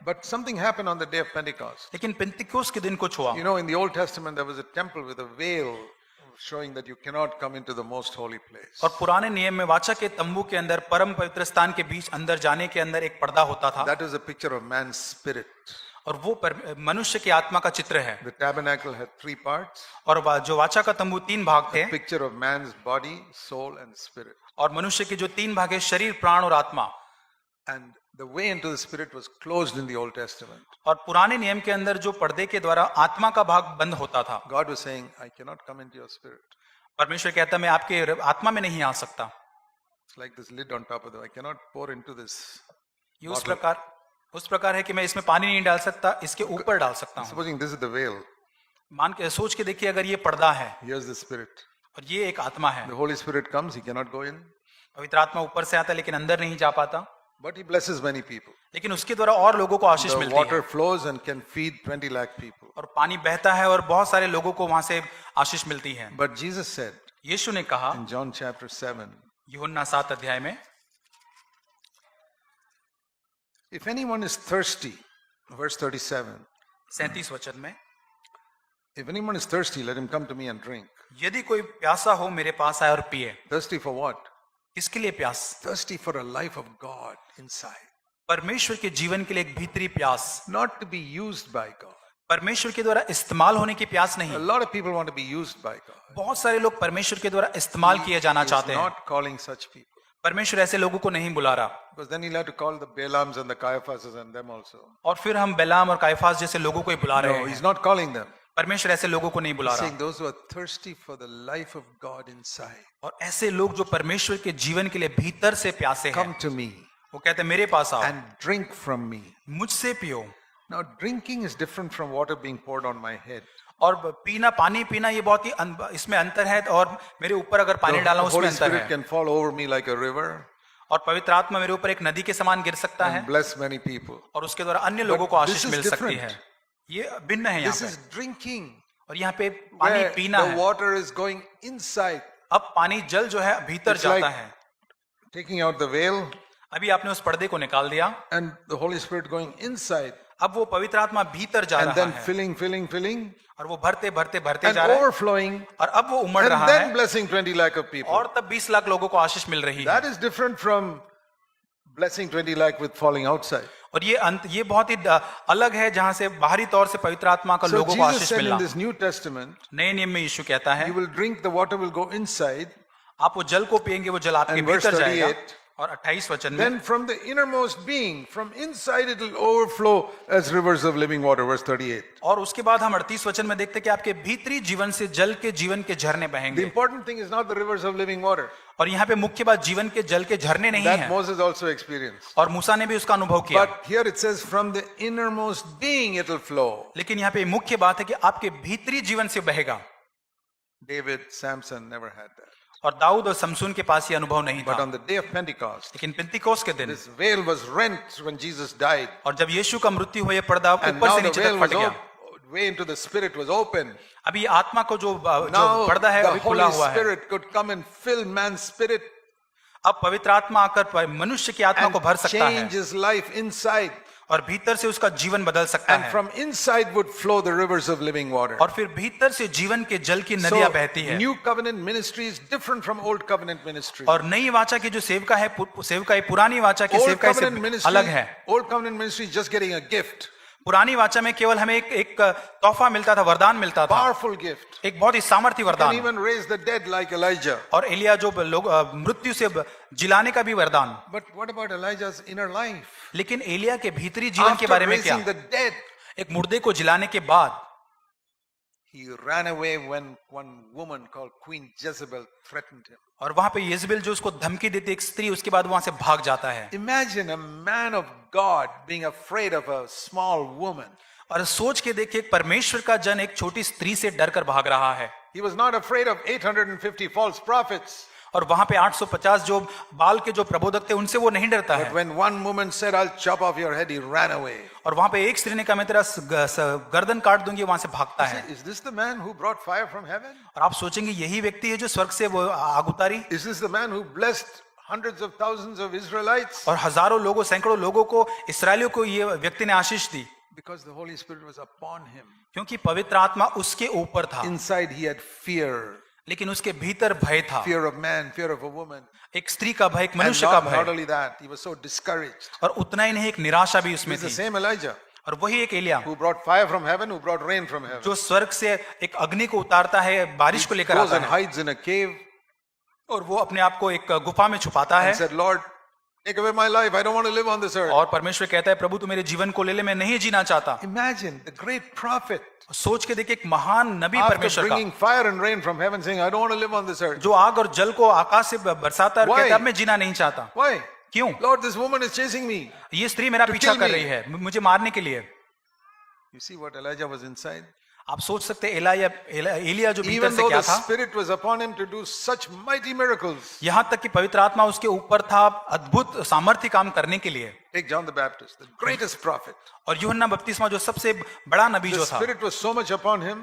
But something happened on the day of Pentecost. लेकिन पेंतिकोस के दिन कुछ हुआ। You know, in the Old Testament, there was a temple with a veil showing that you cannot come into the most holy place. और पुराने नियम में वाचा के तंबू के अंदर परम पवित्र स्थान के बीच अंदर जाने के अंदर एक पर्दा होता था। That is a picture of man's spirit. और वो मनुष्य की आत्मा का चित्र है। The tabernacle had 3 parts. और जो वाचा का तंबू 3 भाग थे। A picture of man's body, soul and spirit. और मनुष्य के जो 3 भाग है, शरीर, प्राण और आत्मा। And the way into the spirit was closed in the Old Testament. और पुराने नियम के अंदर जो पर्दे के द्वारा आत्मा का भाग बंद होता था। God was saying, I cannot come into your spirit. परमेश्वर कहता मैं आपके आत्मा में नहीं आ सकता। It's like this lid on top of it. I cannot pour into this. ये उस प्रकार है कि मैं इसमें पानी नहीं डाल सकता, इसके ऊपर डाल सकता हूँ। Supposing this is the veil. मान के सोच के देखिए, अगर ये पर्दा है Here's the spirit. और ये एक आत्मा है। The Holy Spirit comes, he cannot go in. पवित्र आत्मा ऊपर से आता है लेकिन अंदर नहीं जा पाता। But he blesses many people. लेकिन उसके द्वारा और लोगों को आशीष The मिलती है। water flows and can feed 20 lakh people. और पानी बहता है और बहुत सारे लोगों को वहां से आशीष मिलती है। But Jesus said यीशु ने कहा in John chapter 7, यूहन्ना 7 अध्याय में, if anyone is thirsty, verse 37, 37 वचन में, if anyone is thirsty, let him come to me and drink. यदि कोई प्यासा हो मेरे पास आए और पिए। Thirsty for what? किसके लिए प्यास? Thirsty for a life of God inside. परमेश्वर के जीवन के लिए एक भीतरी प्यास, Not to be used by God. परमेश्वर के द्वारा इस्तेमाल होने की प्यास A नहीं। lot of people want to be used by God. बहुत सारे लोग परमेश्वर के द्वारा इस्तेमाल किए जाना He is चाहते हैं। not calling such people. परमेश्वर ऐसे लोगों को नहीं बुला रहा। Because then he'll have to call the Balams and the Caiaphases and them also. और फिर हम बेलाम और काइफास जैसे लोगों को ही बुला रहे No, हैं। he's not calling them. परमेश्वर ऐसे लोगों को नहीं बुला He's रहा। saying those who are thirsty for the life of God inside. और ऐसे लोग जो परमेश्वर के जीवन के लिए भीतर से प्यासे हैं, Come to me वो कहते हैं मेरे पास आओ, and drink from me. मुझसे पियो। Now, drinking is different from water being poured on my head. और पीना, पानी पीना, ये बहुत ही इसमें अंतर है। और मेरे ऊपर अगर पानी डाला The उसमें Holy अंतर Spirit है। can fall over me like a river और पवित्र आत्मा मेरे ऊपर एक नदी के समान गिर सकता है and bless many people. और उसके द्वारा अन्य लोगों को this आशीष is मिल सकती different. है। ये भिन्न है यहाँ This is पे। drinking, और यहाँ पे पानी where पीना the है। water is going inside. अब पानी, जल जो है भीतर It's जाता like है। taking out the veil अभी आपने उस पर्दे को निकाल दिया, and the Holy Spirit going inside अब वो पवित्र आत्मा भीतर जा and रहा then है filling और वो भरते भरते भरते and जा रहा है overflowing और अब वो उमड़ and रहा then है blessing 20 lakh of people. और तब 20 लाख लोगों को आशीष मिल रही है। That is different from blessing 20 lakh with falling outside. और ये बहुत ही अलग है, जहां से बाहरी तौर से पवित्र आत्मा का So लोगों को Jesus आशीष said मिलना। in this New Testament, नए नियम में यीशु कहता है you will drink, the water will go inside, आप वो जल को पिएंगे, वो जल आपके And verse भीतर जाएगा। 38, और 28 वचन में, then from the innermost being, from inside it will overflow as rivers of living water. Verse 38. और उसके बाद हम 38 वचन में देखते हैं कि आपके भीतरी जीवन से जल के जीवन के झरने The बहेंगे। important thing is not the rivers of living water. और यहाँ पे मुख्य बात जीवन के जल के झरने नहीं That है। Moses also experienced. और मूसा ने भी उसका अनुभव किया। But here it says, from the innermost being it will flow. लेकिन यहाँ पे मुख्य बात है कि आपके भीतरी जीवन से बहेगा। David, Samson never had that. और दाऊद और शमसून के पास ये अनुभव नहीं But था। on the day of Pentecost, लेकिन पेंतिकोस के दिन, this veil was rent when Jesus died. और जब यीशु का मृत्यु हुआ, ये पर्दा And ऊपर now से the नीचे veil तक was फट गया। way into the spirit was open. अभी ये आत्मा को जो Now पर्दा है the अभी खुला Holy हुआ है। Spirit could come and fill man's spirit अब पवित्र आत्मा आकर मनुष्य की आत्मा को भर and सकता है change his life inside. और भीतर से उसका जीवन बदल सकता And है। from inside would flow the rivers of living water. और फिर भीतर से जीवन के जल की नदियां बहती है। New covenant ministry is different from old covenant ministry. और नई वाचा की जो सेवका है, सेवकाई पुरानी वाचा की Old सेवकाई covenant से ministry, अलग है। old covenant ministry is just getting a gift, पुरानी वाचा में केवल हमें एक तोहफा मिलता था, वरदान मिलता था, powerful gift. एक बहुत ही सामर्थ्य Can वरदान। even raise the dead like Elijah. और एलिया जो लोग मृत्यु से जिलाने का भी वरदान। But what about Elijah's inner life? लेकिन एलिया के भीतरी जीवन के After बारे में क्या? raising the dead, एक मुर्दे को जिलाने के बाद he ran away when one woman called Queen Jezebel threatened him. और वहां पे येजबेल जो उसको धमकी देती, एक स्त्री, उसके बाद वहां से भाग जाता है। Imagine a man of God being afraid of a small woman. और सोच के देखिए, परमेश्वर का जन एक छोटी स्त्री से डर कर भाग रहा है। He was not afraid of 850 false prophets. और वहां पे 850 जो बाल के जो प्रबोधक थे, उनसे वो नहीं डरता But है। when one woman said, I'll chop off your head, he ran away. और वहां पे एक स्त्री ने कहा, मैं तेरा गर्दन काट दूंगी, वहां से भागता है। Is this the man who brought fire from heaven? और आप सोचेंगे यही व्यक्ति है जो स्वर्ग से वो आग उतारी। Is this the man who blessed hundreds of thousands of Israelites? और हजारों लोगों, सैकड़ों लोगों को, इसराइलियों को ये व्यक्ति ने आशीष दी, Because the Holy Spirit was upon him. क्योंकि पवित्र आत्मा उसके ऊपर था। Inside he had fear. लेकिन उसके भीतर भय था, Fear of man, fear of a woman. एक स्त्री का भय, एक And मनुष्य का not भय, only that, he was so discouraged. और उतना ही नहीं, एक निराशा भी उसमें He's the थी। same Elijah और वही एक Elia who brought fire from heaven, who brought rain from heaven. जो स्वर्ग से एक अग्नि को उतारता है, बारिश को लेकर Goes आता and है, hides in a cave और वो अपने आप को एक गुफा में छुपाता है, and said, Lord, take away my life. I don't want to live on this earth. और परमेश्वर कहता है, प्रभु तू मेरे जीवन को ले ले, मैं नहीं जीना चाहता। Imagine the great prophet सोच के देखिए, एक महान नबी after परमेश्वर का, bringing fire and rain from heaven saying, I don't want to live on this earth. जो आग और जल को आकाश से बरसाता है और Why? कहता है, अब मैं जीना नहीं चाहता। Why? क्यों? Lord, this woman is chasing me. ये स्त्री मेरा पीछा kill कर me. रही है, मुझे मारने के लिए। You see what Elijah was inside? आप सोच सकते हैं एलिया जो भीतर Even से though क्या the था, Spirit was upon him to do such mighty miracles. यहाँ तक कि पवित्र आत्मा उसके ऊपर था अद्भुत सामर्थ्य काम करने के लिए। Take John the Baptist, the greatest prophet. और यूहन्ना बपतिस्मा जो सबसे बड़ा नबी The जो था, Spirit was so much upon him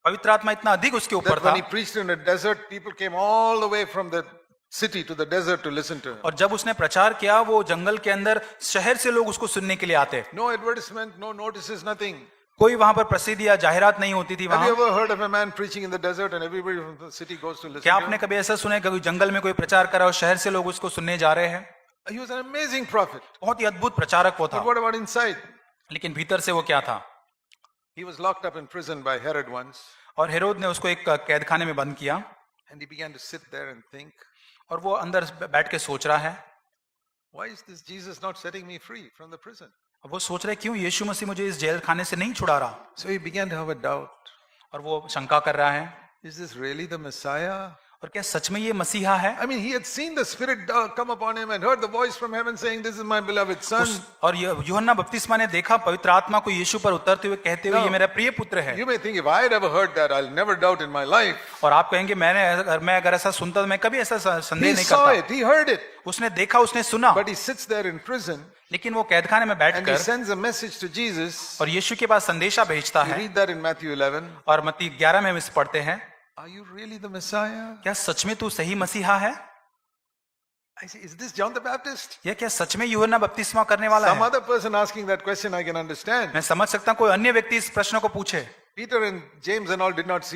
पवित्र आत्मा इतना अधिक उसके ऊपर that था, when he preached in a desert, people came all the way from the city to the desert to listen to him. और जब उसने प्रचार किया, वो जंगल के अंदर शहर से लोग उसको सुनने के लिए आते। No advertisement, no notices, nothing. कोई वहां पर प्रसिद्धि या जाहिरात नहीं होती थी Have वहां। you ever heard of a man preaching in the desert and everybody from the city goes to listen क्या to आपने him? कभी ऐसा सुना है कि जंगल में कोई प्रचार करा और शहर से लोग उसको सुनने जा रहे हैं? He was an amazing prophet. बहुत ही अद्भुत प्रचारक वो था, But what about inside? लेकिन भीतर से वो क्या था? He was locked up in prison by Herod once, और हेरोद ने उसको एक कैद खाने में बंद किया, and he began to sit there and think, और वो अंदर बैठ के सोच रहा है, why is this Jesus not setting me free from the prison? और वो सोच रहा है, क्यों यीशु मसीह मुझे इस जेल खाने से नहीं छुड़ा रहा? So he began to have a doubt. और वो शंका कर रहा है, Is this really the Messiah? और क्या सच में ये मसीहा है? I mean, he had seen the Spirit come upon him and heard the voice from heaven saying, this is my beloved son. और यूहन्ना बपतिस्मा ने देखा पवित्र आत्मा को यीशु पर उतरते हुए कहते हुए, ये मेरा प्रिय पुत्र है। You may think, if I had ever heard that, I'll never doubt in my life. और आप कहेंगे, मैं अगर ऐसा सुनता तो मैं कभी ऐसा संदेह He नहीं saw करता। it, he heard it, उसने देखा, उसने सुना, but he sits there in prison लेकिन वो कैद खाने में and he बैठकर sends a message to Jesus. और यीशु के पास संदेशा भेजता You है। read that in Matthew 11. और मत्ती 11 में हम इसे पढ़ते हैं, Are you really the Messiah? क्या सच में तू सही मसीहा है? I say, is this John the Baptist? या क्या सच में यूहन्ना बपतिस्मा करने वाला Some है? other person asking that question, I can understand. मैं समझ सकता हूँ कोई अन्य व्यक्ति इस प्रश्न को पूछे। Peter and James and all did not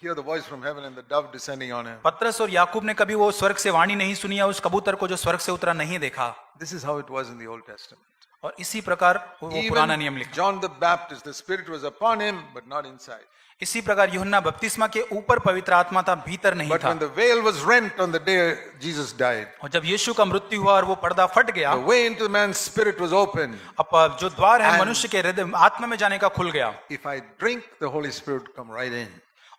hear the voice from heaven and the dove descending on him. पतरस और याकूब ने कभी वो स्वर्ग से वाणी नहीं सुनी या उस कबूतर को जो स्वर्ग से उतरा नहीं देखा। This is how it was in the Old Testament. और इसी प्रकार वो पुराना नियम Even लिखा। John the Baptist, the Spirit was upon him, but not inside. इसी प्रकार यूहन्ना बपतिस्मा के ऊपर पवित्र आत्मा था, भीतर नहीं But था। when the veil was rent on the day Jesus died, और जब यीशु का मृत्यु हुआ और वो पर्दा फट गया, the way into man's spirit was open. अब जो द्वार है And- मनुष्य के हृदय आत्मा में जाने का खुल गया, If I drink, the Holy Spirit will come right in.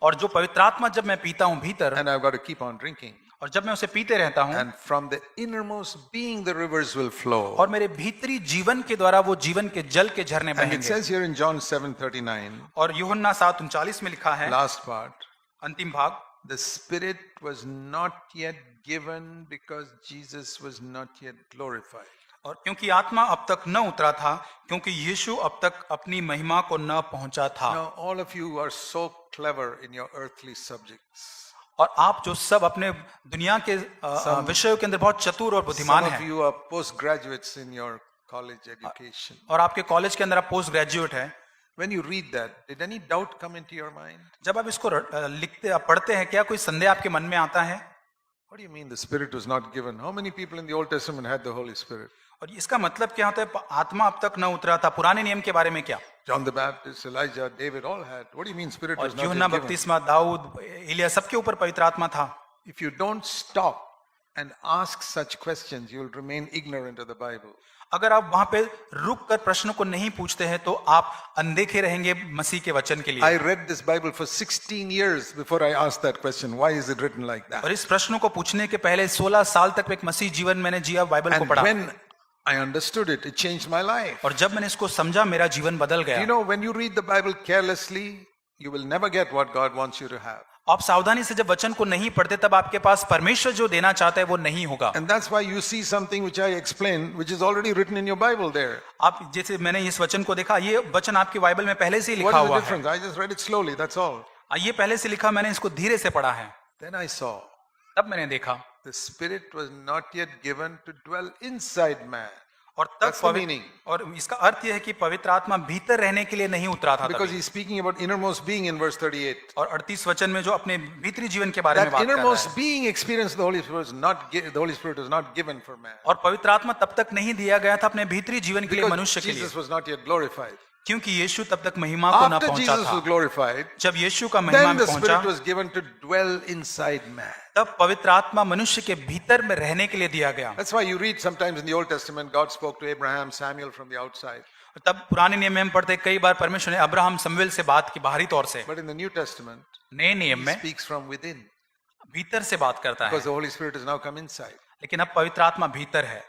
और जो पवित्र आत्मा जब मैं पीता हूँ भीतर, And I've got to keep on drinking. और जब मैं उसे पीते रहता हूँ, And from the innermost being, the rivers will flow. और मेरे भीतरी जीवन के द्वारा वो जीवन के जल के झरने And it बहेंगे। says here in John 7:39, और यूहन्ना 7:39 में लिखा है, last part, अंतिम भाग, the Spirit was not yet given because Jesus was not yet glorified. और क्योंकि आत्मा अब तक न उतरा था, क्योंकि यीशु अब तक अपनी महिमा को न पहुंचा था। Now, all of you are so clever in your earthly subjects. और आप जो सब अपने दुनिया के विषयों के अंदर बहुत चतुर और बुद्धिमान Some of हैं, you are postgraduates in your college education. और आपके कॉलेज के अंदर आप पोस्ट ग्रेजुएट हैं। When you read that, did any doubt come into your mind? जब आप इसको लिखते पढ़ते हैं, क्या कोई संदेह आपके मन में आता है? What do you mean the Spirit was not given? How many people in the Old Testament had the Holy Spirit? और इसका मतलब क्या होता है? आत्मा अब तक न उतरा था। पुराने नियम के बारे में क्या? John the Baptist, Elijah, David all had. What do you mean Spirit was और not यूहन्ना yet given? बपतिस्मा, दाऊद, एलिया, सबके ऊपर पवित्र आत्मा था। If you don't stop and ask such questions, you will remain ignorant of the Bible. अगर आप वहां पे रुक कर प्रश्न को नहीं पूछते हैं तो आप अनदेखे रहेंगे मसीह के वचन के लिए। I read this Bible for 16 years before I asked that question. Why is it written like that? और इस प्रश्न को पूछने के पहले 16 साल तक एक मसीह जीवन मैंने जिया, बाइबल को And पढ़ा। when I understood it, it changed my life. और जब मैंने इसको समझा, मेरा जीवन बदल गया। You know, when you read the Bible carelessly, you will never get what God wants you to have. आप सावधानी से जब वचन को नहीं पढ़ते, तब आपके पास परमेश्वर जो देना चाहता है वो नहीं होगा। And that's why you see something which I explained, which is already written in your Bible there. आप जैसे मैंने इस वचन को देखा, ये वचन आपकी बाइबल में पहले से ही What लिखा is the हुआ है। difference? I just read it slowly, that's all. ये पहले से लिखा, मैंने इसको धीरे से पढ़ा है। Then I saw तब मैंने देखा The Spirit was not yet given to dwell inside man. और तब That's the meaning. और इसका अर्थ यह है कि पवित्र आत्मा भीतर रहने के लिए नहीं उतरा था Because तभी। he's speaking about innermost being in verse 38. और 38 वचन में जो अपने भीतरी जीवन के बारे में That बात कर रहा है। innermost being experience the Holy Spirit was not the Holy Spirit was not given for man. और पवित्र आत्मा तब तक नहीं दिया गया था अपने भीतरी जीवन के लिए Because मनुष्य के लिए, Jesus was not yet glorified. क्योंकि यीशु तब तक महिमा को न After पहुंचा Jesus था। was glorified, जब यीशु का महिमा then में the Spirit पहुंचा, was given to dwell inside man. तब पवित्र आत्मा मनुष्य के भीतर में रहने के लिए दिया गया। That's why you read sometimes in the Old Testament, God spoke to Abraham, Samuel from the outside. तब पुराने नियम में हम पढ़ते हैं, कई बार परमेश्वर ने अब्राहम शमूएल से बात की बाहरी तौर से। But in the New Testament, नए नियम he में speaks from within भीतर से बात करता है, because the Holy Spirit has now come inside. लेकिन अब पवित्र आत्मा भीतर है।